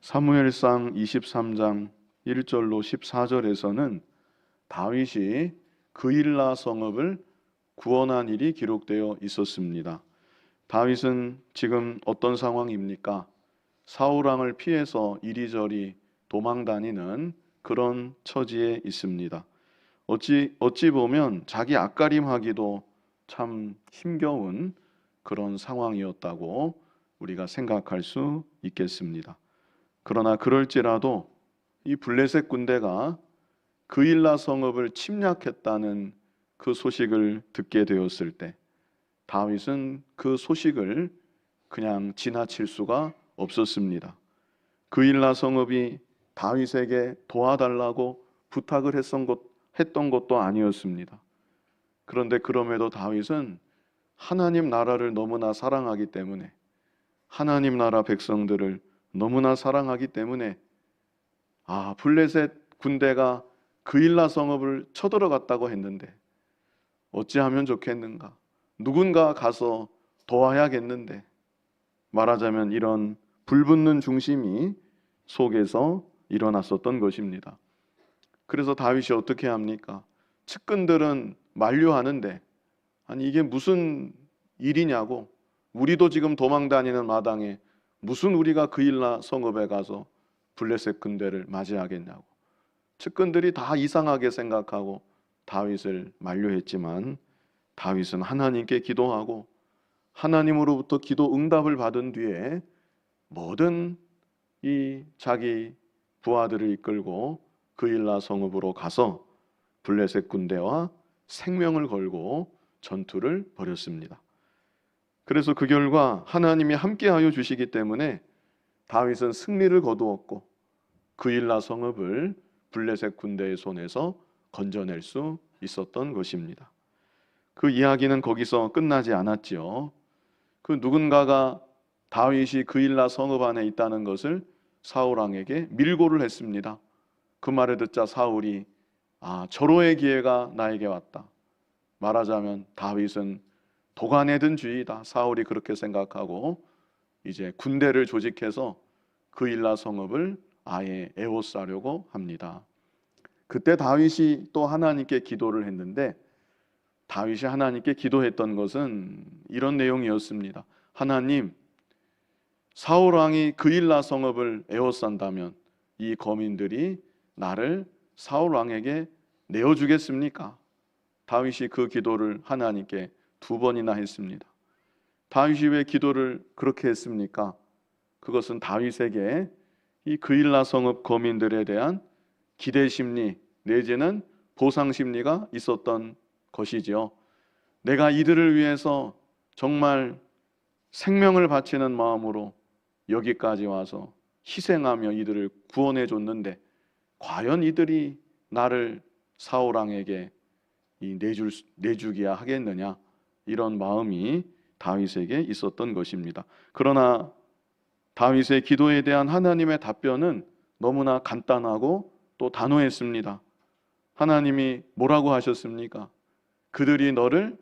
사무엘상 23장 1절로 14절에서는 다윗이 그일라 성읍을 구원한 일이 기록되어 있었습니다. 다윗은 지금 어떤 상황입니까? 사울왕을 피해서 이리저리 도망다니는 그런 처지에 있습니다. 어찌 보면 자기 앞가림하기도 참 힘겨운 그런 상황이었다고 우리가 생각할 수 있겠습니다. 그러나 그럴지라도 이 블레셋 군대가 그일라 성읍을 침략했다는 그 소식을 듣게 되었을 때 다윗은 그 소식을 그냥 지나칠 수가 없었습니다. 그일라 성읍이 다윗에게 도와달라고 부탁을 했던 것도 아니었습니다. 그런데 그럼에도 다윗은 하나님 나라를 너무나 사랑하기 때문에, 하나님 나라 백성들을 너무나 사랑하기 때문에 블레셋 군대가 그일라 성읍을 쳐들어갔다고 했는데 어찌하면 좋겠는가? 누군가 가서 도와야겠는데, 말하자면 이런 불붙는 중심이 속에서 일어났었던 것입니다. 그래서 다윗이 어떻게 합니까? 측근들은 만류하는데 아니 이게 무슨 일이냐고, 우리도 지금 도망다니는 마당에 무슨 우리가 그일라 성읍에 가서 블레셋 군대를 맞이하겠냐고. 측근들이 다 이상하게 생각하고 다윗을 만류했지만 다윗은 하나님께 기도하고 하나님으로부터 기도 응답을 받은 뒤에 모든 이 자기 부하들을 이끌고 그일라 성읍으로 가서 블레셋 군대와 생명을 걸고 전투를 벌였습니다. 그래서 그 결과 하나님이 함께하여 주시기 때문에 다윗은 승리를 거두었고 그일라 성읍을 블레셋 군대의 손에서 건져낼 수 있었던 것입니다. 그 이야기는 거기서 끝나지 않았지요. 그 누군가가 다윗이 그일라 성읍 안에 있다는 것을 사울왕에게 밀고를 했습니다. 그 말을 듣자 사울이 절호의 기회가 나에게 왔다. 말하자면 다윗은 도간에 든 쥐이다. 사울이 그렇게 생각하고 이제 군대를 조직해서 그일라 성읍을 아예 에워싸려고 합니다. 그때 다윗이 또 하나님께 기도를 했는데 다윗이 하나님께 기도했던 것은 이런 내용이었습니다. 하나님, 사울 왕이 그일라 성읍을 에워싼다면 이 거민들이 나를 사울 왕에게 내어주겠습니까? 다윗이 그 기도를 하나님께 2번이나 했습니다. 다윗이 왜 기도를 그렇게 했습니까? 그것은 다윗에게 이 그일라 성읍 거민들에 대한 기대 심리 내지는 보상 심리가 있었던 것이지요. 내가 이들을 위해서 정말 생명을 바치는 마음으로 여기까지 와서 희생하며 이들을 구원해 줬는데 과연 이들이 나를 사울 왕에게 내주기야 하겠느냐, 이런 마음이 다윗에게 있었던 것입니다. 그러나 다윗의 기도에 대한 하나님의 답변은 너무나 간단하고 또 단호했습니다. 하나님이 뭐라고 하셨습니까? 그들이 너를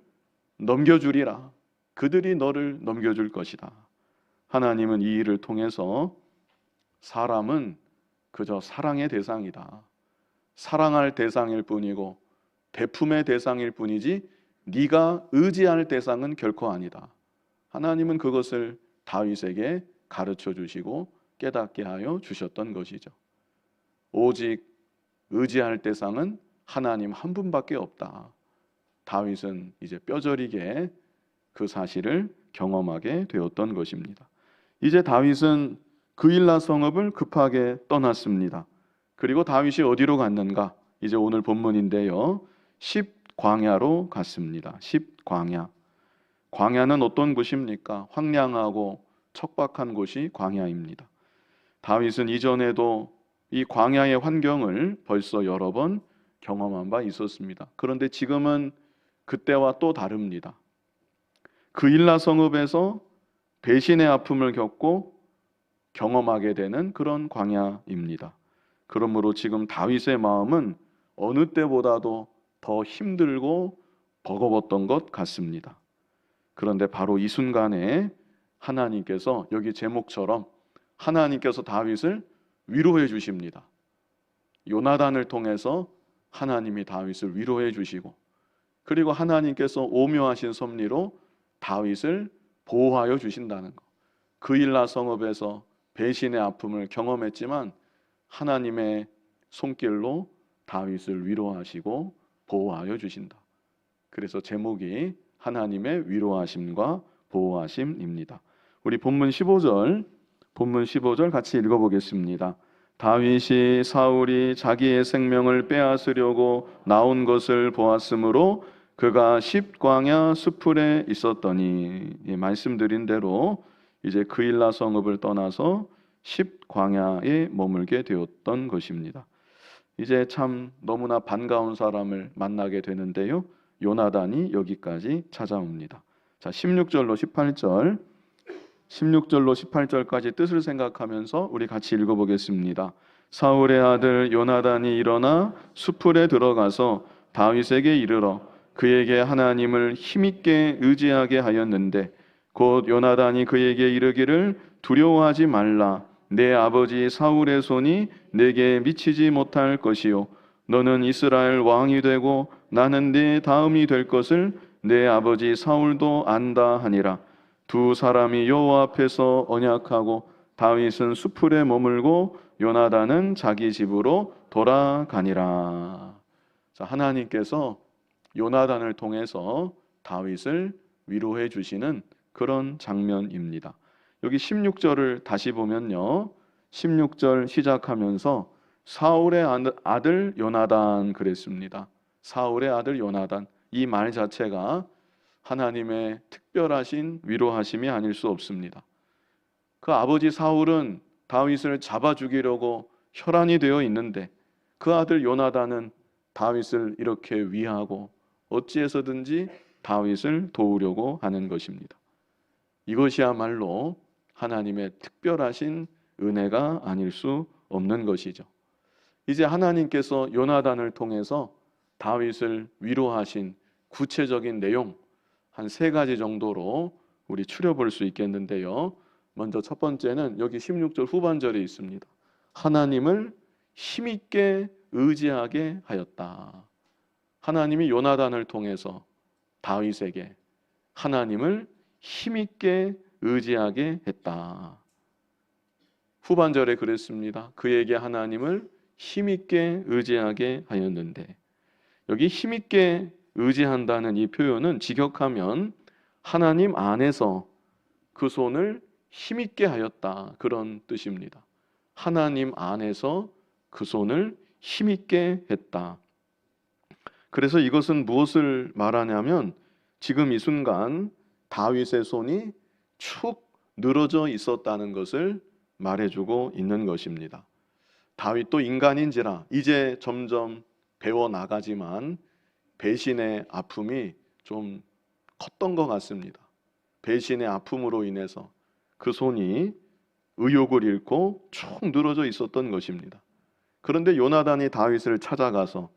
넘겨주리라. 그들이 너를 넘겨줄 것이다. 하나님은 이 일을 통해서 사람은 그저 사랑의 대상이다. 사랑할 대상일 뿐이고 대품의 대상일 뿐이지 네가 의지할 대상은 결코 아니다. 하나님은 그것을 다윗에게 가르쳐 주시고 깨닫게 하여 주셨던 것이죠. 오직 의지할 대상은 하나님 한 분밖에 없다. 다윗은 이제 뼈저리게 그 사실을 경험하게 되었던 것입니다. 이제 다윗은 그일라 성읍을 급하게 떠났습니다. 그리고 다윗이 어디로 갔는가? 이제 오늘 본문인데요. 10광야로 갔습니다. 10광야. 광야는 어떤 곳입니까? 황량하고 척박한 곳이 광야입니다. 다윗은 이전에도 이 광야의 환경을 벌써 여러 번 경험한 바 있었습니다. 그런데 지금은 그때와 또 다릅니다. 그일라 성읍에서 배신의 아픔을 겪고 경험하게 되는 그런 광야입니다. 그러므로 지금 다윗의 마음은 어느 때보다도 더 힘들고 버거웠던 것 같습니다. 그런데 바로 이 순간에 하나님께서, 여기 제목처럼 하나님께서 다윗을 위로해 주십니다. 요나단을 통해서 하나님이 다윗을 위로해 주시고, 그리고 하나님께서 오묘하신 섭리로 다윗을 보호하여 주신다는 것. 그일라 성읍에서 배신의 아픔을 경험했지만 하나님의 손길로 다윗을 위로하시고 보호하여 주신다. 그래서 제목이 하나님의 위로하심과 보호하심입니다. 우리 본문 15절 같이 읽어보겠습니다. 다윗이 사울이 자기의 생명을 빼앗으려고 나온 것을 보았으므로 그가 십광야 수풀에 있었더니, 말씀드린 대로 이제 그일라 성읍을 떠나서 십광야에 머물게 되었던 것입니다. 이제 참 너무나 반가운 사람을 만나게 되는데요, 요나단이 여기까지 찾아옵니다. 자, 16절로 18절까지 뜻을 생각하면서 우리 같이 읽어보겠습니다. 사울의 아들 요나단이 일어나 수풀에 들어가서 다윗에게 이르러 그에게 하나님을 힘있게 의지하게 하였는데, 곧 요나단이 그에게 이르기를 두려워하지 말라. 내 아버지 사울의 손이 내게 미치지 못할 것이요 너는 이스라엘 왕이 되고 나는 네 다음이 될 것을 내 아버지 사울도 안다 하니라. 두 사람이 여호와 앞에서 언약하고 다윗은 수풀에 머물고 요나단은 자기 집으로 돌아가니라. 자, 하나님께서 요나단을 통해서 다윗을 위로해 주시는 그런 장면입니다. 여기 16절을 다시 보면요, 16절 시작하면서 사울의 아들 요나단 그랬습니다. 사울의 아들 요나단, 이 말 자체가 하나님의 특별하신 위로하심이 아닐 수 없습니다. 그 아버지 사울은 다윗을 잡아 죽이려고 혈안이 되어 있는데 그 아들 요나단은 다윗을 이렇게 위하고 어찌해서든지 다윗을 도우려고 하는 것입니다. 이것이야말로 하나님의 특별하신 은혜가 아닐 수 없는 것이죠. 이제 하나님께서 요나단을 통해서 다윗을 위로하신 구체적인 내용 한 3가지 정도로 우리 추려볼 수 있겠는데요. 먼저 첫 번째는 여기 16절 후반절에 있습니다. 하나님을 힘있게 의지하게 하였다. 하나님이 요나단을 통해서 다윗에게 하나님을 힘있게 의지하게 했다. 후반절에 그랬습니다. 그에게 하나님을 힘있게 의지하게 하였는데, 여기 힘있게 의지한다는 이 표현은 직역하면 하나님 안에서 그 손을 힘있게 하였다, 그런 뜻입니다. 하나님 안에서 그 손을 힘있게 했다. 그래서 이것은 무엇을 말하냐면 지금 이 순간 다윗의 손이 축 늘어져 있었다는 것을 말해주고 있는 것입니다. 다윗도 인간인지라 이제 점점 배워나가지만 배신의 아픔이 좀 컸던 것 같습니다. 배신의 아픔으로 인해서 그 손이 의욕을 잃고 축 늘어져 있었던 것입니다. 그런데 요나단이 다윗을 찾아가서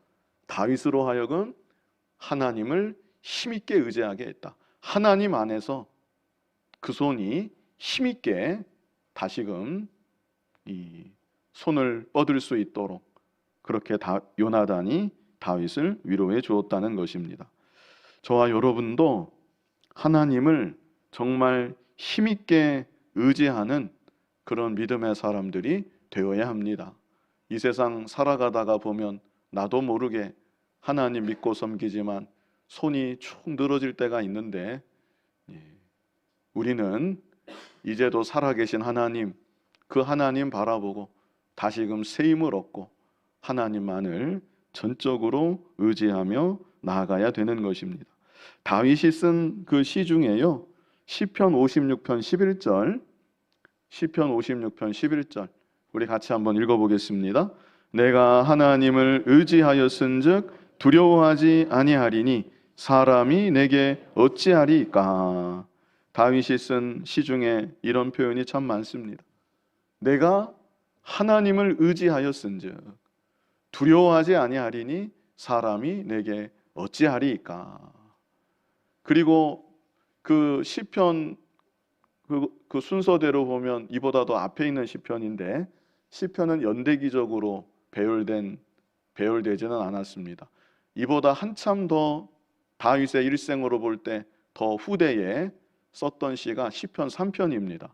다윗으로 하여금 하나님을 힘있게 의지하게 했다. 하나님 안에서 그 손이 힘있게 다시금 이 손을 뻗을 수 있도록 그렇게 요나단이 다윗을 위로해 주었다는 것입니다. 저와 여러분도 하나님을 정말 힘있게 의지하는 그런 믿음의 사람들이 되어야 합니다. 이 세상 살아가다가 보면 나도 모르게 하나님 믿고 섬기지만 손이 축 늘어질 때가 있는데, 우리는 이제도 살아계신 하나님, 그 하나님 바라보고 다시금 새 힘을 얻고 하나님만을 전적으로 의지하며 나아가야 되는 것입니다. 다윗이 쓴 그 시 중에요, 시편 56편 11절, 시편 56편 11절 우리 같이 한번 읽어보겠습니다. 내가 하나님을 의지하였은즉 두려워하지 아니하리니 사람이 내게 어찌하리까. 다윗이 쓴 시 중에 이런 표현이 참 많습니다. 내가 하나님을 의지하였은즉 두려워하지 아니하리니 사람이 내게 어찌하리까. 그리고 그 시편 그 순서대로 보면 이보다도 앞에 있는 시편인데 시편은 연대기적으로 배열되지는 않았습니다. 이보다 한참 더 다윗의 일생으로 볼 때 더 후대에 썼던 시가 시편 3편입니다.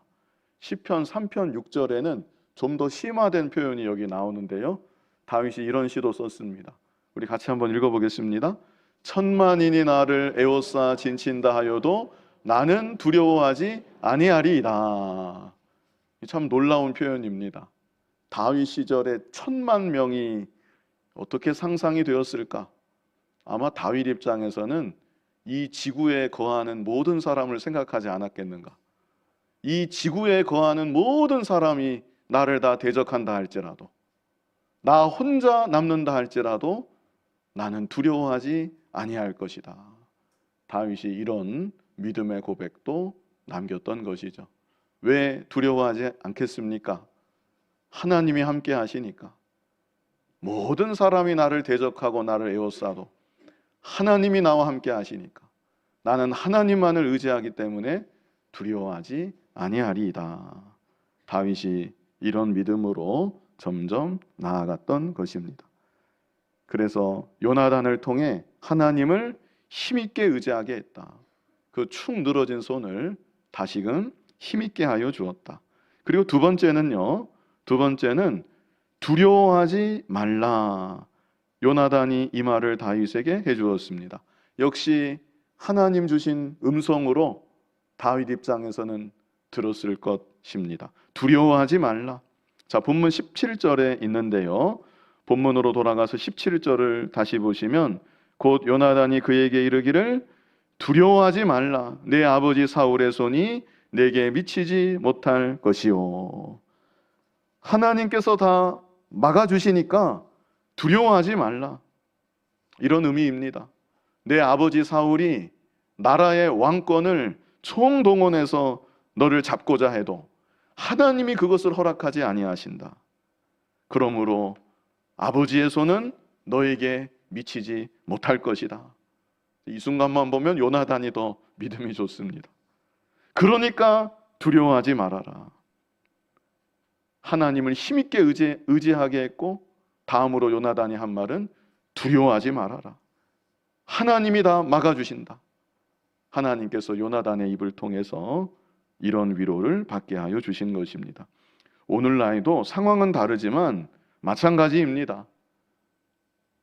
시편 3편 6절에는 좀 더 심화된 표현이 여기 나오는데요. 다윗이 이런 시도 썼습니다. 우리 같이 한번 읽어보겠습니다. 천만인이 나를 에워싸 진친다 하여도 나는 두려워하지 아니하리이다. 참 놀라운 표현입니다. 다윗 시절에 10,000,000명이 어떻게 상상이 되었을까? 아마 다윗 입장에서는 이 지구에 거하는 모든 사람을 생각하지 않았겠는가? 이 지구에 거하는 모든 사람이 나를 다 대적한다 할지라도, 나 혼자 남는다 할지라도 나는 두려워하지 아니할 것이다. 다윗이 이런 믿음의 고백도 남겼던 것이죠. 왜 두려워하지 않겠습니까? 하나님이 함께 하시니까. 모든 사람이 나를 대적하고 나를 에워싸도 하나님이 나와 함께 하시니까 나는 하나님만을 의지하기 때문에 두려워하지 아니하리이다. 다윗이 이런 믿음으로 점점 나아갔던 것입니다. 그래서 요나단을 통해 하나님을 힘있게 의지하게 했다. 그 축 늘어진 손을 다시금 힘있게 하여 주었다. 그리고 두 번째는 두려워하지 말라. 요나단이 이 말을 다윗에게 해주었습니다. 역시 하나님 주신 음성으로 다윗 입장에서는 들었을 것입니다. 두려워하지 말라. 자, 본문 17절에 있는데요. 본문으로 돌아가서 17절을 다시 보시면 곧 요나단이 그에게 이르기를 두려워하지 말라. 내 아버지 사울의 손이 내게 미치지 못할 것이요. 하나님께서 다 막아주시니까 두려워하지 말라. 이런 의미입니다. 내 아버지 사울이 나라의 왕권을 총동원해서 너를 잡고자 해도 하나님이 그것을 허락하지 아니하신다. 그러므로 아버지의 손은 너에게 미치지 못할 것이다. 이 순간만 보면 요나단이 더 믿음이 좋습니다. 그러니까 두려워하지 말아라. 하나님을 힘있게 의지하게 했고, 다음으로 요나단이 한 말은 두려워하지 말아라. 하나님이 다 막아주신다. 하나님께서 요나단의 입을 통해서 이런 위로를 받게 하여 주신 것입니다. 오늘날에도 상황은 다르지만 마찬가지입니다.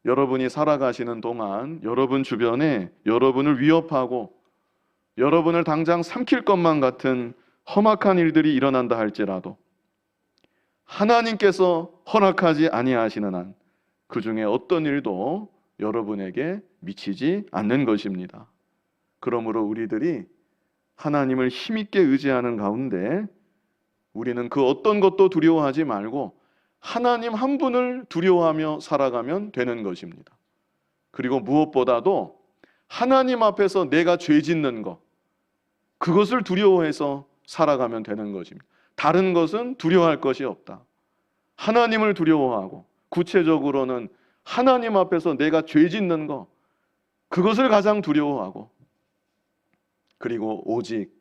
여러분이 살아가시는 동안 여러분 주변에 여러분을 위협하고 여러분을 당장 삼킬 것만 같은 험악한 일들이 일어난다 할지라도 하나님께서 허락하지 아니하시는 한 그 중에 어떤 일도 여러분에게 미치지 않는 것입니다. 그러므로 우리들이 하나님을 힘있게 의지하는 가운데 우리는 그 어떤 것도 두려워하지 말고 하나님 한 분을 두려워하며 살아가면 되는 것입니다. 그리고 무엇보다도 하나님 앞에서 내가 죄 짓는 것, 그것을 두려워해서 살아가면 되는 것입니다. 다른 것은 두려워할 것이 없다. 하나님을 두려워하고, 구체적으로는 하나님 앞에서 내가 죄 짓는 것, 그것을 가장 두려워하고, 그리고 오직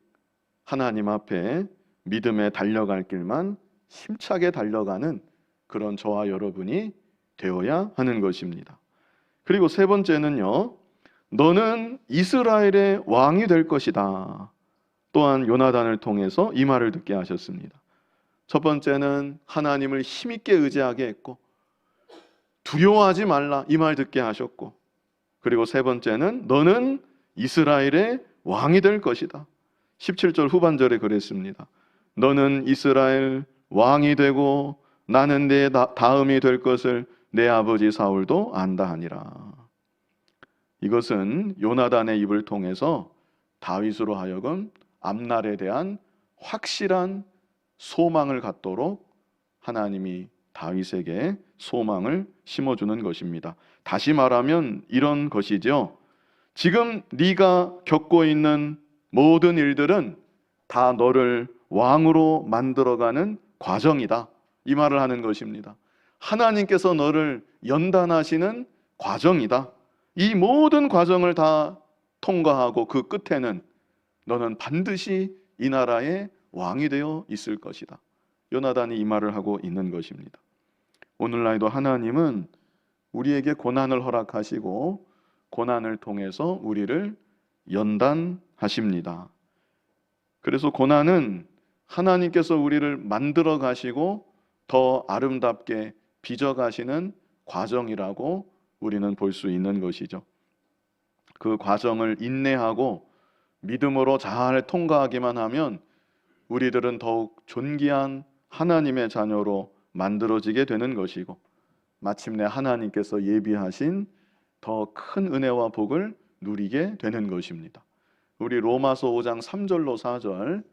하나님 앞에 믿음에 달려갈 길만 힘차게 달려가는 그런 저와 여러분이 되어야 하는 것입니다. 그리고 세 번째는요, 너는 이스라엘의 왕이 될 것이다. 또한 요나단을 통해서 이 말을 듣게 하셨습니다. 첫 번째는 하나님을 힘있게 의지하게 했고, 두려워하지 말라 이 말 듣게 하셨고, 그리고 세 번째는 너는 이스라엘의 왕이 될 것이다. 17절 후반절에 그랬습니다. 너는 이스라엘 왕이 되고 나는 내 다음이 될 것을 내 아버지 사울도 안다 하니라. 이것은 요나단의 입을 통해서 다윗으로 하여금 앞날에 대한 확실한 소망을 갖도록 하나님이 다윗에게 소망을 심어주는 것입니다. 다시 말하면 이런 것이죠. 지금 네가 겪고 있는 모든 일들은 다 너를 왕으로 만들어가는 과정이다. 이 말을 하는 것입니다. 하나님께서 너를 연단하시는 과정이다. 이 모든 과정을 다 통과하고 그 끝에는 너는 반드시 이 나라의 왕이 되어 있을 것이다. 요나단이 이 말을 하고 있는 것입니다. 오늘날도 하나님은 우리에게 고난을 허락하시고 고난을 통해서 우리를 연단하십니다. 그래서 고난은 하나님께서 우리를 만들어 가시고 더 아름답게 빚어 가시는 과정이라고 우리는 볼 수 있는 것이죠. 그 과정을 인내하고 믿음으로 잘 통과하기만 하면 우리들은 더욱 존귀한 하나님의 자녀로 만들어지게 되는 것이고, 마침내 하나님께서 예비하신 더 큰 은혜와 복을 누리게 되는 것입니다. 우리 로마서 5장 3절로 4절,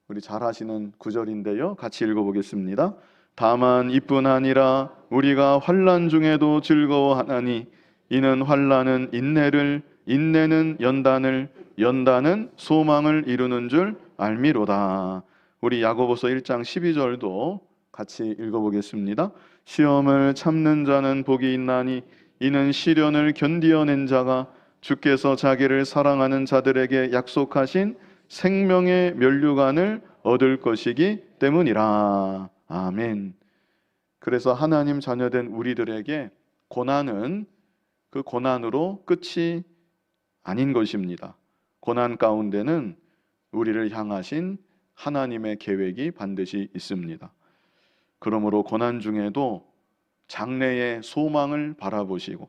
우리 잘 아시는 구절인데요, 같이 읽어보겠습니다. 다만 이뿐 아니라 우리가 환난 중에도 즐거워하나니 이는 환난은 인내를, 인내는 연단을, 연단은 소망을 이루는 줄 알미로다. 우리 야고보서 1장 12절도 같이 읽어보겠습니다. 시험을 참는 자는 복이 있나니 이는 시련을 견디어낸 자가 주께서 자기를 사랑하는 자들에게 약속하신 생명의 면류관을 얻을 것이기 때문이라. 아멘. 그래서 하나님 자녀된 우리들에게 고난은 그 고난으로 끝이 아닌 것입니다. 고난 가운데는 우리를 향하신 하나님의 계획이 반드시 있습니다. 그러므로 고난 중에도 장래의 소망을 바라보시고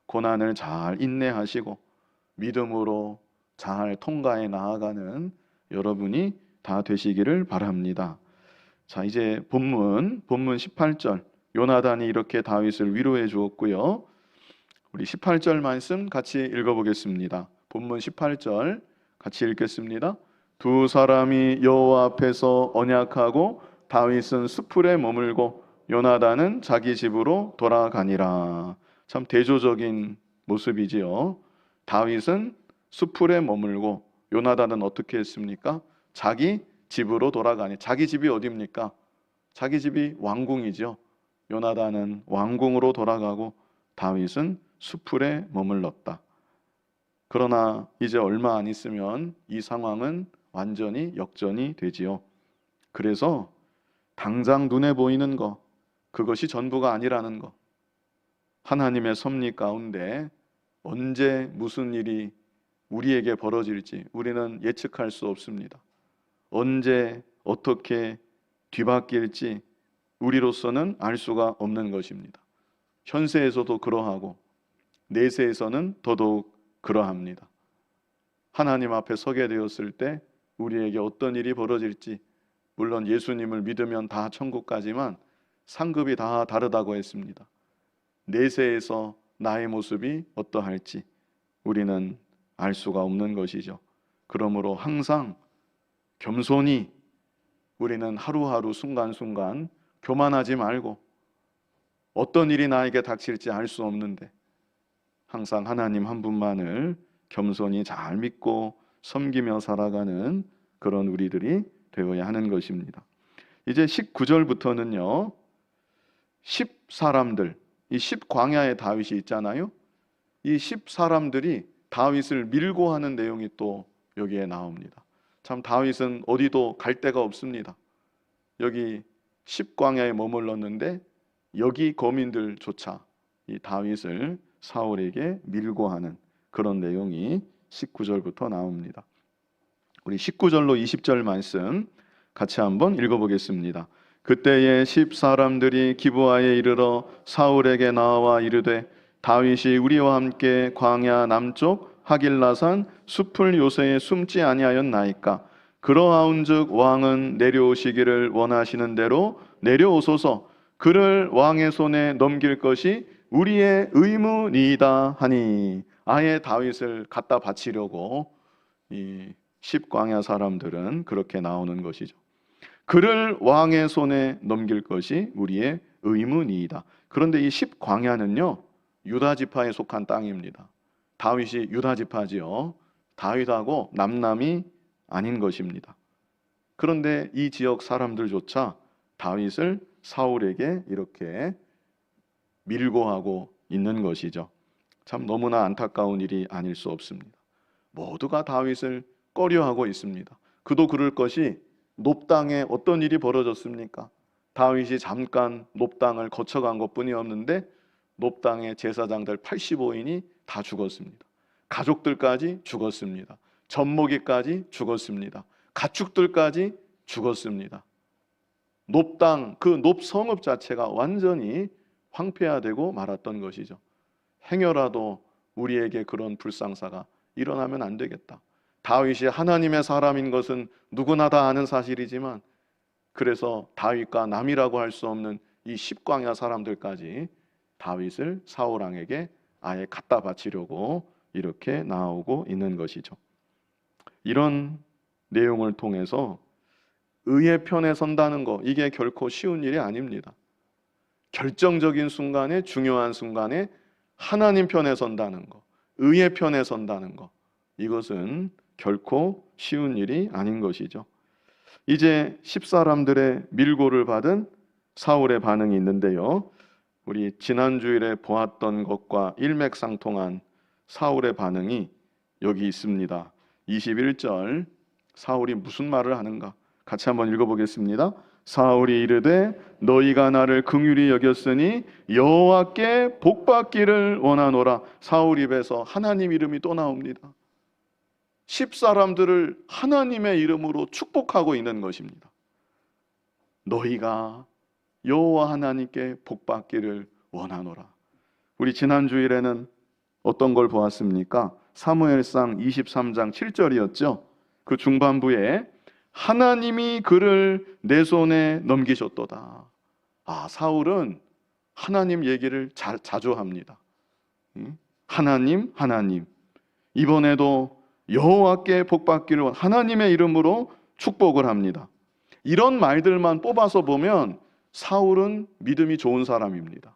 고난을 잘 인내하시고 믿음으로 잘 통과해 나아가는 여러분이 다 되시기를 바랍니다. 자, 이제 본문 18절, 요나단이 이렇게 다윗을 위로해 주었고요. 우리 18절 말씀 같이 읽어보겠습니다. 본문 18절 같이 읽겠습니다. 두 사람이 여호와 앞에서 언약하고 다윗은 수풀에 머물고 요나단은 자기 집으로 돌아가니라. 참 대조적인 모습이지요. 다윗은 수풀에 머물고 요나단은 어떻게 했습니까? 자기 집으로 돌아가니. 자기 집이 어디입니까? 자기 집이 왕궁이죠. 요나단은 왕궁으로 돌아가고 다윗은 수풀에 머물렀다. 그러나 이제 얼마 안 있으면 이 상황은 완전히 역전이 되지요. 그래서 당장 눈에 보이는 것, 그것이 전부가 아니라는 것. 하나님의 섭리 가운데 언제 무슨 일이 우리에게 벌어질지 우리는 예측할 수 없습니다. 언제 어떻게 뒤바뀔지 우리로서는 알 수가 없는 것입니다. 현세에서도 그러하고 내세에서는 더더욱 그러합니다. 하나님 앞에 서게 되었을 때 우리에게 어떤 일이 벌어질지, 물론 예수님을 믿으면 다 천국 가지만 상급이 다 다르다고 했습니다. 내세에서 나의 모습이 어떠할지 우리는 알 수가 없는 것이죠. 그러므로 항상 겸손히 우리는 하루하루 순간순간 교만하지 말고, 어떤 일이 나에게 닥칠지 알 수 없는데 항상 하나님 한 분만을 겸손히 잘 믿고 섬기며 살아가는 그런 우리들이 되어야 하는 것입니다. 이제 19절부터는요 10사람들, 이 10광야의 다윗이 있잖아요. 이 10사람들이 다윗을 밀고 하는 내용이 또 여기에 나옵니다. 참 다윗은 어디도 갈 데가 없습니다. 여기 10광야에 머물렀는데 여기 거민들조차 이 다윗을 사울에게 밀고 하는 그런 내용이 19절부터 나옵니다. 우리 19절로 20절 말씀 같이 한번 읽어보겠습니다. 그때에 10사람들이 기브아에 이르러 사울에게 나와 이르되 다윗이 우리와 함께 광야 남쪽 하길라산 숲을 요새에 숨지 아니하였나이까? 그러하온즉 왕은 내려오시기를 원하시는 대로 내려오소서. 그를 왕의 손에 넘길 것이 우리의 의무니이다 하니. 아예 다윗을 갖다 바치려고 이 10광야 사람들은 그렇게 나오는 것이죠. 그를 왕의 손에 넘길 것이 우리의 의무니이다. 그런데 이 10광야는요 유다 지파에 속한 땅입니다. 다윗이 유다 지파지요. 다윗하고 남남이 아닌 것입니다. 그런데 이 지역 사람들조차 다윗을 사울에게 이렇게 밀고 하고 있는 것이죠. 참 너무나 안타까운 일이 아닐 수 없습니다. 모두가 다윗을 꺼려하고 있습니다. 그도 그럴 것이 높당에 어떤 일이 벌어졌습니까? 다윗이 잠깐 높당을 거쳐간 것뿐이 없는데 높당의 제사장들 85인이 다 죽었습니다. 가족들까지 죽었습니다. 젖먹이까지 죽었습니다. 가축들까지 죽었습니다. 높당, 그 높성읍 자체가 완전히 황폐화되고 말았던 것이죠. 행여라도 우리에게 그런 불상사가 일어나면 안 되겠다. 다윗이 하나님의 사람인 것은 누구나 다 아는 사실이지만, 그래서 다윗과 남이라고 할 수 없는 이 십광야 사람들까지 다윗을 사울 왕에게 아예 갖다 바치려고 이렇게 나오고 있는 것이죠. 이런 내용을 통해서 의의 편에 선다는 것, 이게 결코 쉬운 일이 아닙니다. 결정적인 순간에, 중요한 순간에 하나님 편에 선다는 것, 의의 편에 선다는 것, 이것은 결코 쉬운 일이 아닌 것이죠. 이제 10사람들의 밀고를 받은 사울의 반응이 있는데요, 우리 지난 주일에 보았던 것과 일맥상통한 사울의 반응이 여기 있습니다. 21절, 사울이 무슨 말을 하는가? 같이 한번 읽어보겠습니다. 사울이 이르되 너희가 나를 긍휼히 여겼으니 여호와께 복받기를 원하노라. 사울 입에서 하나님 이름이 또 나옵니다. 10사람들을 하나님의 이름으로 축복하고 있는 것입니다. 너희가 여호와 하나님께 복받기를 원하노라. 우리 지난 주일에는 어떤 걸 보았습니까? 사무엘상 23장 7절이었죠. 그 중반부에 하나님이 그를 내 손에 넘기셨도다. 사울은 하나님 얘기를 자주 합니다. 하나님, 하나님. 이번에도 여호와께 복받기를 하나님의 이름으로 축복을 합니다. 이런 말들만 뽑아서 보면 사울은 믿음이 좋은 사람입니다.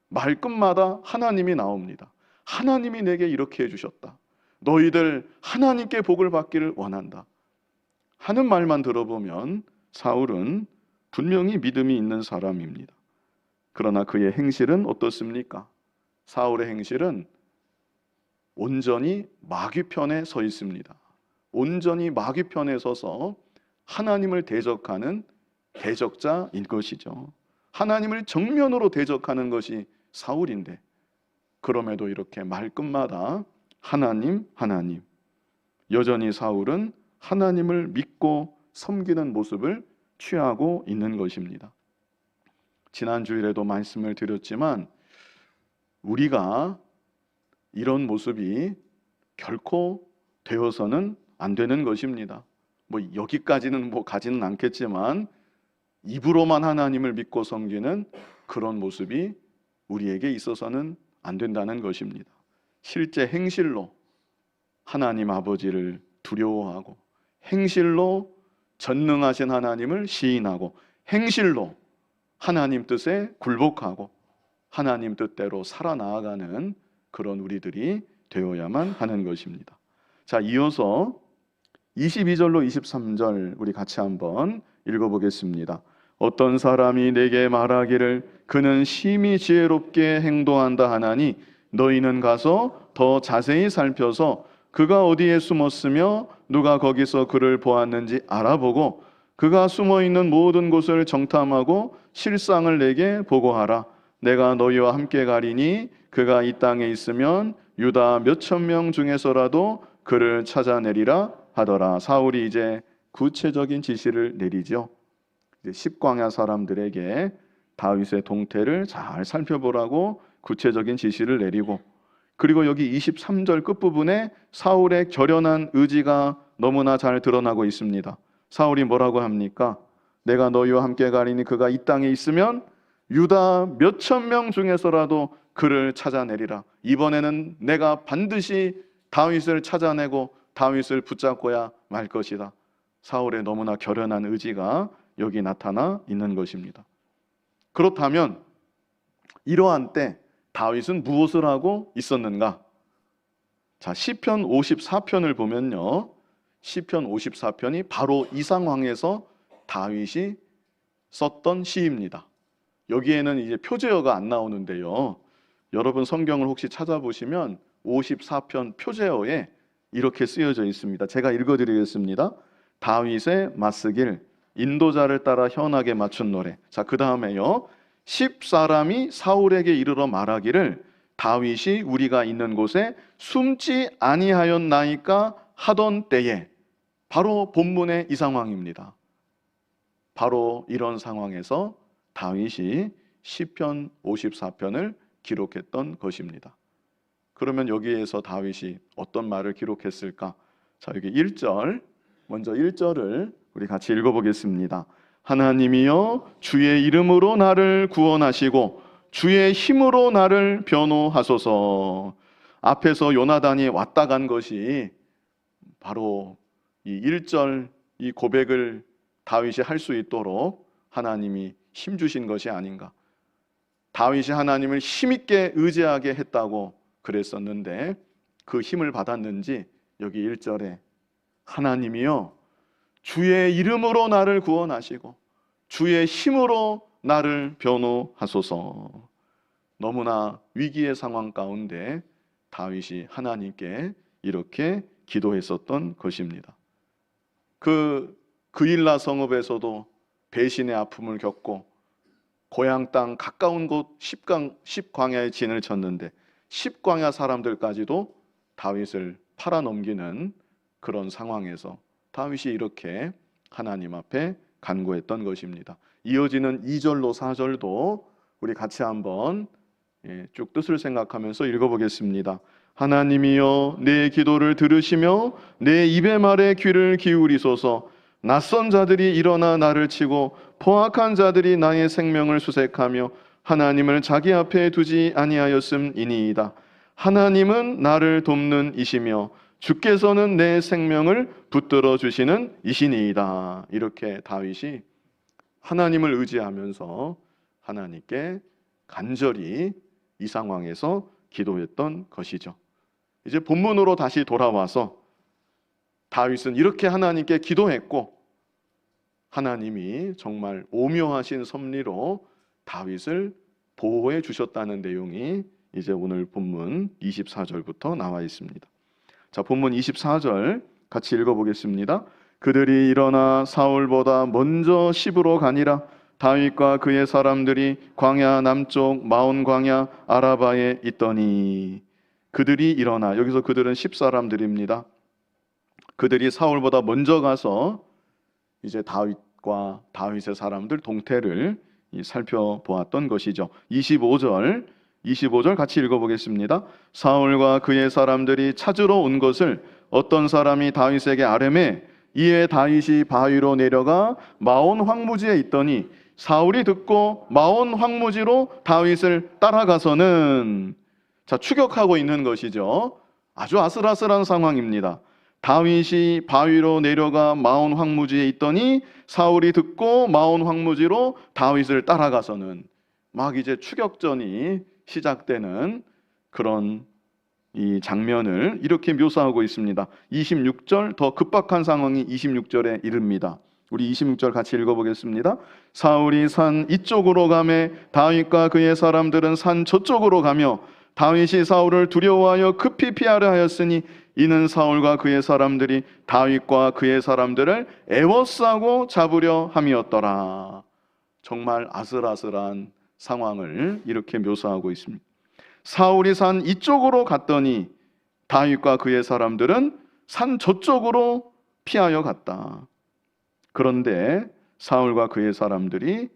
말끝마다 하나님이 나옵니다. 하나님이 내게 이렇게 해주셨다. 너희들 하나님께 복을 받기를 원한다 하는 말만 들어보면 사울은 분명히 믿음이 있는 사람입니다. 그러나 그의 행실은 어떻습니까? 사울의 행실은 온전히 마귀 편에 서 있습니다. 온전히 마귀 편에 서서 하나님을 대적하는 대적자인 것이죠. 하나님을 정면으로 대적하는 것이 사울인데, 그럼에도 이렇게 말끝마다 하나님, 하나님. 여전히 사울은 하나님을 믿고 섬기는 모습을 취하고 있는 것입니다. 지난 주일에도 말씀을 드렸지만 우리가 이런 모습이 결코 되어서는 안 되는 것입니다. 여기까지는 가지는 않겠지만 입으로만 하나님을 믿고 섬기는 그런 모습이 우리에게 있어서는 안 된다는 것입니다. 실제 행실로 하나님 아버지를 두려워하고, 행실로 전능하신 하나님을 시인하고, 행실로 하나님 뜻에 굴복하고 하나님 뜻대로 살아나가는 그런 우리들이 되어야만 하는 것입니다. 자, 이어서 22절로 23절 우리 같이 한번 읽어보겠습니다. 어떤 사람이 내게 말하기를 그는 심히 지혜롭게 행동한다 하나니 너희는 가서 더 자세히 살펴서 그가 어디에 숨었으며 누가 거기서 그를 보았는지 알아보고 그가 숨어있는 모든 곳을 정탐하고 실상을 내게 보고하라. 내가 너희와 함께 가리니 그가 이 땅에 있으면 유다 몇천 명 중에서라도 그를 찾아내리라 하더라. 사울이 이제 구체적인 지시를 내리죠. 십광야 사람들에게 다윗의 동태를 잘 살펴보라고 구체적인 지시를 내리고, 그리고 여기 23절 끝부분에 사울의 결연한 의지가 너무나 잘 드러나고 있습니다. 사울이 뭐라고 합니까? 내가 너희와 함께 가리니 그가 이 땅에 있으면 유다 몇천 명 중에서라도 그를 찾아내리라. 이번에는 내가 반드시 다윗을 찾아내고 다윗을 붙잡고야 말 것이다. 사울의 너무나 결연한 의지가 여기 나타나 있는 것입니다. 그렇다면 이러한 때 다윗은 무엇을 하고 있었는가? 자, 시편 54편을 보면요, 시편 54편이 바로 이 상황에서 다윗이 썼던 시입니다. 여기에는 이제 표제어가 안 나오는데요, 여러분 성경을 혹시 찾아보시면 54편 표제어에 이렇게 쓰여져 있습니다. 제가 읽어드리겠습니다. 다윗의 맞서길 인도자를 따라 현악에 맞춘 노래. 자, 그 다음에요. 10사람이 사울에게 이르러 말하기를 다윗이 우리가 있는 곳에 숨지 아니하였나이까 하던 때에, 바로 본문의 이 상황입니다. 바로 이런 상황에서 다윗이 시편 54편을 기록했던 것입니다. 그러면 여기에서 다윗이 어떤 말을 기록했을까? 자, 여기 1절, 먼저 1절을 우리 같이 읽어보겠습니다. 하나님이여 주의 이름으로 나를 구원하시고 주의 힘으로 나를 변호하소서. 앞에서 요나단이 왔다 간 것이 바로 이 1절 이 고백을 다윗이 할 수 있도록 하나님이 힘 주신 것이 아닌가. 다윗이 하나님을 힘있게 의지하게 했다고 그랬었는데 그 힘을 받았는지 여기 1절에 하나님이여 주의 이름으로 나를 구원하시고 주의 힘으로 나를 변호하소서. 너무나 위기의 상황 가운데 다윗이 하나님께 이렇게 기도했었던 것입니다. 그 그일라 성읍에서도 배신의 아픔을 겪고 고향 땅 가까운 곳 10광야의 진을 쳤는데 10광야 사람들까지도 다윗을 팔아넘기는 그런 상황에서 다윗이 이렇게 하나님 앞에 간구했던 것입니다. 이어지는 2절로 4절도 우리 같이 한번 쭉 뜻을 생각하면서 읽어보겠습니다. 하나님이여 내 기도를 들으시며 내 입의 말에 귀를 기울이소서. 낯선 자들이 일어나 나를 치고 포악한 자들이 나의 생명을 수색하며 하나님을 자기 앞에 두지 아니하였음이니이다. 하나님은 나를 돕는 이시며 주께서는 내 생명을 붙들어 주시는 이시니이다. 이렇게 다윗이 하나님을 의지하면서 하나님께 간절히 이 상황에서 기도했던 것이죠. 이제 본문으로 다시 돌아와서 다윗은 이렇게 하나님께 기도했고 하나님이 정말 오묘하신 섭리로 다윗을 보호해 주셨다는 내용이 이제 오늘 본문 24절부터 나와 있습니다. 자, 본문 24절 같이 읽어보겠습니다. 그들이 일어나 사울보다 먼저 시브로 가니라. 다윗과 그의 사람들이 광야 남쪽 마온 광야 아라바에 있더니. 그들이 일어나, 여기서 그들은 10사람들입니다. 그들이 사울보다 먼저 가서 이제 다윗과 다윗의 사람들 동태를 살펴보았던 것이죠. 25절 같이 읽어보겠습니다. 사울과 그의 사람들이 찾으러 온 것을 어떤 사람이 다윗에게 아뢰매 이에 다윗이 바위로 내려가 마온 황무지에 있더니 사울이 듣고 마온 황무지로 다윗을 따라가서는, 자, 추격하고 있는 것이죠. 아주 아슬아슬한 상황입니다. 다윗이 바위로 내려가 마온 황무지에 있더니 사울이 듣고 마온 황무지로 다윗을 따라가서는, 막 이제 추격전이 시작되는 그런 이 장면을 이렇게 묘사하고 있습니다. 26절, 더 급박한 상황이 26절에 이릅니다. 우리 26절 같이 읽어보겠습니다. 사울이 산 이쪽으로 가매 다윗과 그의 사람들은 산 저쪽으로 가며 다윗이 사울을 두려워하여 급히 피하려 하였으니 이는 사울과 그의 사람들이 다윗과 그의 사람들을 애워싸고 잡으려 함이었더라. 정말 아슬아슬한 상황을 이렇게 묘사하고 있습니다. 사울이 산 이쪽으로 갔더니 다윗과 그의 사람들은 산 저쪽으로 피하여 갔다. 그런데 사울과 그의 사람들이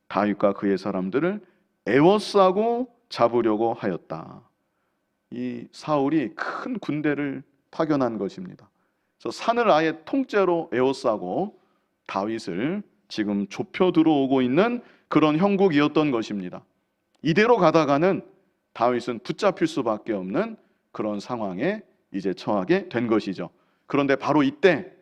다윗과 그의 사람들을 애워싸고 잡으려고 하였다. 이 사울이 큰 군대를 파견한 것입니다. 그래서 산을 아예 통째로 에워싸고 다윗을 지금 좁혀 들어오고 있는 그런 형국이었던 것입니다. 이대로 가다가는 다윗은 붙잡힐 수밖에 없는 그런 상황에 이제 처하게 된 것이죠. 그런데 바로 이때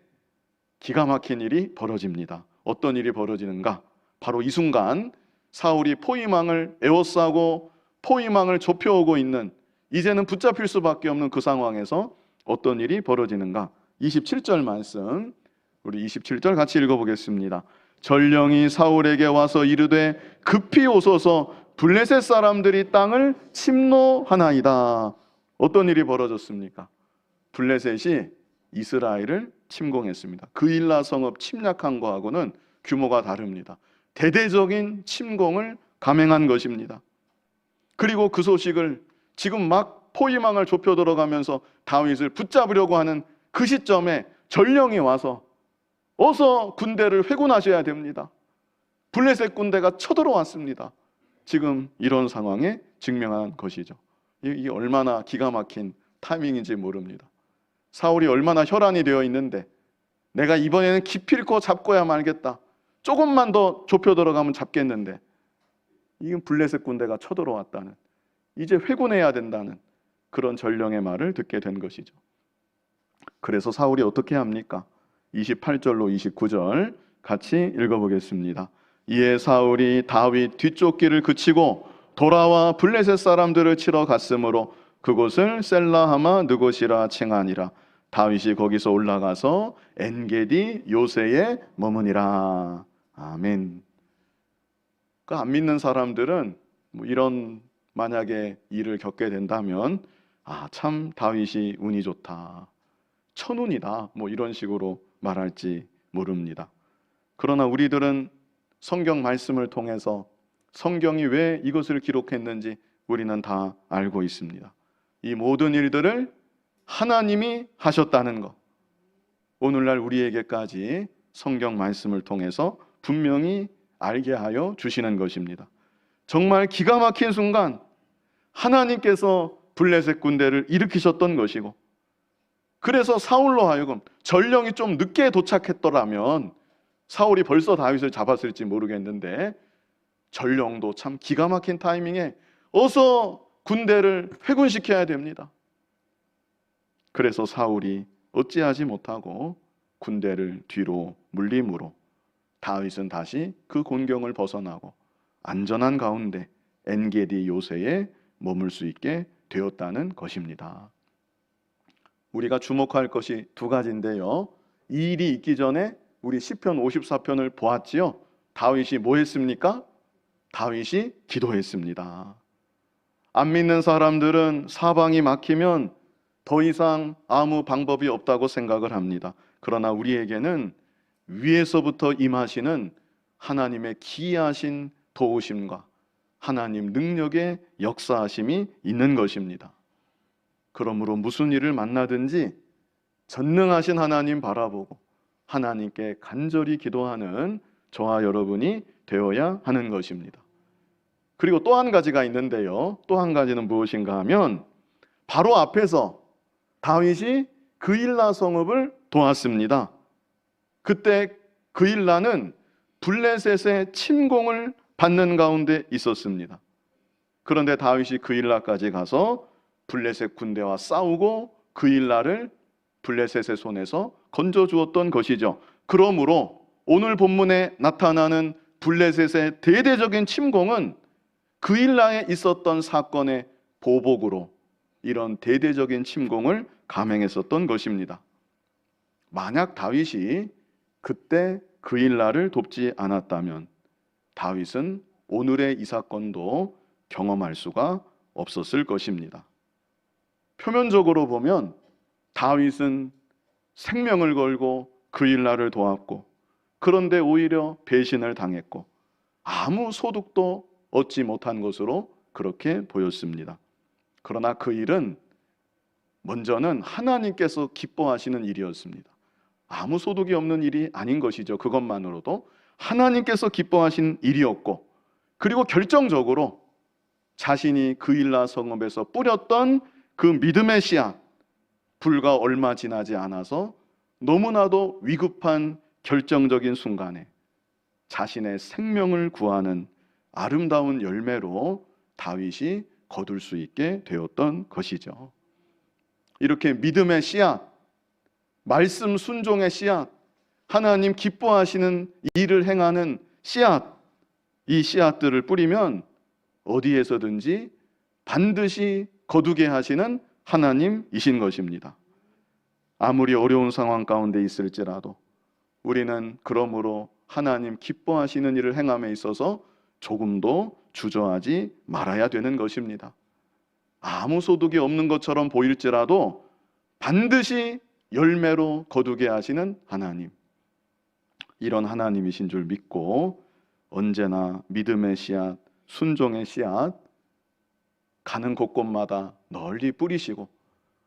기가 막힌 일이 벌어집니다. 어떤 일이 벌어지는가? 바로 이 순간 사울이 포위망을 에워싸고 포위망을 좁혀오고 있는, 이제는 붙잡힐 수밖에 없는 그 상황에서 어떤 일이 벌어지는가? 27절 말씀, 우리 27절 같이 읽어보겠습니다. 전령이 사울에게 와서 이르되 급히 오소서 블레셋 사람들이 땅을 침노하나이다. 어떤 일이 벌어졌습니까? 블레셋이 이스라엘을 침공했습니다. 그일라 성읍 침략한 거하고는 규모가 다릅니다. 대대적인 침공을 감행한 것입니다. 그리고 그 소식을 지금 막 포위망을 좁혀 들어가면서 다윗을 붙잡으려고 하는 그 시점에 전령이 와서 어서 군대를 회군하셔야 됩니다. 블레셋 군대가 쳐들어왔습니다. 지금 이런 상황에 증명한 것이죠. 이게 얼마나 기가 막힌 타이밍인지 모릅니다. 사울이 얼마나 혈안이 되어 있는데 내가 이번에는 기필코 잡고야 말겠다. 조금만 더 좁혀 들어가면 잡겠는데 이건 블레셋 군대가 쳐들어왔다는, 이제 회군해야 된다는 그런 전령의 말을 듣게 된 것이죠. 그래서 사울이 어떻게 합니까? 28절로 29절 같이 읽어보겠습니다. 이에 사울이 다윗 뒤쪽 길을 그치고 돌아와 블레셋 사람들을 치러 갔으므로 그곳을 셀라하마 느곳이라 칭하니라. 다윗이 거기서 올라가서 엔게디 요새에 머무니라. 아멘. 그 안 믿는 사람들은 이런 만약에 일을 겪게 된다면 참 다윗이 운이 좋다, 천운이다, 이런 식으로 말할지 모릅니다. 그러나 우리들은 성경 말씀을 통해서 성경이 왜 이것을 기록했는지 우리는 다 알고 있습니다. 이 모든 일들을 하나님이 하셨다는 것, 오늘날 우리에게까지 성경 말씀을 통해서 분명히 알게 하여 주시는 것입니다. 정말 기가 막힌 순간 하나님께서 블레셋 군대를 일으키셨던 것이고, 그래서 사울로 하여금 전령이 좀 늦게 도착했더라면 사울이 벌써 다윗을 잡았을지 모르겠는데 전령도 참 기가 막힌 타이밍에 어서 군대를 회군시켜야 됩니다. 그래서 사울이 어찌하지 못하고 군대를 뒤로 물림으로 다윗은 다시 그 곤경을 벗어나고 안전한 가운데 엔게디 요새에 머물 수 있게 되었다는 것입니다. 우리가 주목할 것이 두 가지인데요. 이 일이 있기 전에 우리 시편 54편을 보았지요. 다윗이 뭐 했습니까? 다윗이 기도했습니다. 안 믿는 사람들은 사방이 막히면 더 이상 아무 방법이 없다고 생각을 합니다. 그러나 우리에게는 위에서부터 임하시는 하나님의 기이하신 도우심과 하나님 능력의 역사하심이 있는 것입니다. 그러므로 무슨 일을 만나든지 전능하신 하나님 바라보고 하나님께 간절히 기도하는 저와 여러분이 되어야 하는 것입니다. 그리고 또 한 가지가 있는데요. 또 한 가지는 무엇인가 하면 바로 앞에서 다윗이 그일라 성읍을 도왔습니다. 그때 그일라는 블레셋의 침공을 받는 가운데 있었습니다. 그런데 다윗이 그일라까지 가서 블레셋 군대와 싸우고 그일라를 블레셋의 손에서 건져주었던 것이죠. 그러므로 오늘 본문에 나타나는 블레셋의 대대적인 침공은 그일라에 있었던 사건의 보복으로 이런 대대적인 침공을 감행했었던 것입니다. 만약 다윗이 그때 그일라를 돕지 않았다면 다윗은 오늘의 이 사건도 경험할 수가 없었을 것입니다. 표면적으로 보면 다윗은 생명을 걸고 그일라를 도왔고, 그런데 오히려 배신을 당했고 아무 소득도 얻지 못한 것으로 그렇게 보였습니다. 그러나 그 일은 먼저는 하나님께서 기뻐하시는 일이었습니다. 아무 소득이 없는 일이 아닌 것이죠. 그것만으로도 하나님께서 기뻐하신 일이었고, 그리고 결정적으로 자신이 그일라 성읍에서 뿌렸던 그 믿음의 씨앗, 불과 얼마 지나지 않아서 너무나도 위급한 결정적인 순간에 자신의 생명을 구하는 아름다운 열매로 다윗이 거둘 수 있게 되었던 것이죠. 이렇게 믿음의 씨앗, 말씀 순종의 씨앗, 하나님 기뻐하시는 일을 행하는 씨앗, 이 씨앗들을 뿌리면 어디에서든지 반드시 거두게 하시는 하나님이신 것입니다. 아무리 어려운 상황 가운데 있을지라도 우리는 그러므로 하나님 기뻐하시는 일을 행함에 있어서 조금도 주저하지 말아야 되는 것입니다. 아무 소득이 없는 것처럼 보일지라도 반드시 열매로 거두게 하시는 하나님, 이런 하나님이신 줄 믿고 언제나 믿음의 씨앗, 순종의 씨앗 가는 곳곳마다 널리 뿌리시고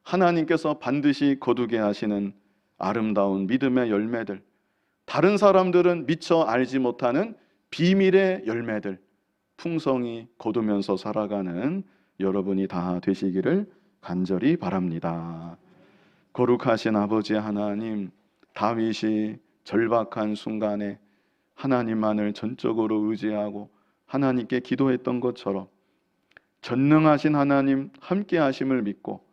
하나님께서 반드시 거두게 하시는 아름다운 믿음의 열매들, 다른 사람들은 미처 알지 못하는 비밀의 열매들 풍성히 거두면서 살아가는 여러분이 다 되시기를 간절히 바랍니다. 거룩하신 아버지 하나님, 다윗이 절박한 순간에 하나님만을 전적으로 의지하고 하나님께 기도했던 것처럼 전능하신 하나님 함께 하심을 믿고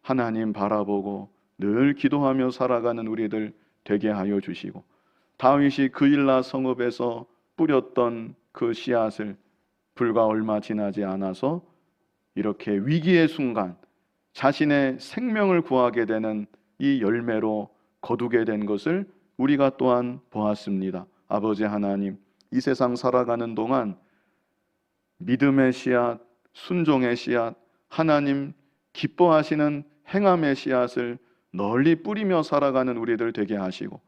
하나님 바라보고 늘 기도하며 살아가는 우리들 되게 하여 주시고, 다윗이 그일라 성읍에서 뿌렸던 그 씨앗을 불과 얼마 지나지 않아서 이렇게 위기의 순간 자신의 생명을 구하게 되는 이 열매로 거두게 된 것을 우리가 또한 보았습니다. 아버지 하나님, 이 세상 살아가는 동안 믿음의 씨앗, 순종의 씨앗, 하나님 기뻐하시는 행함의 씨앗을 널리 뿌리며 살아가는 우리들 되게 하시고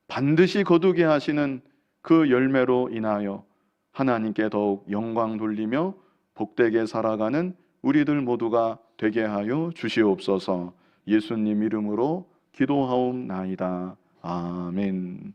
반드시 거두게 하시는 그 열매로 인하여 하나님께 더욱 영광 돌리며 복되게 살아가는 우리들 모두가 되게 하여 주시옵소서. 예수님 이름으로 기도하옵나이다. 아멘.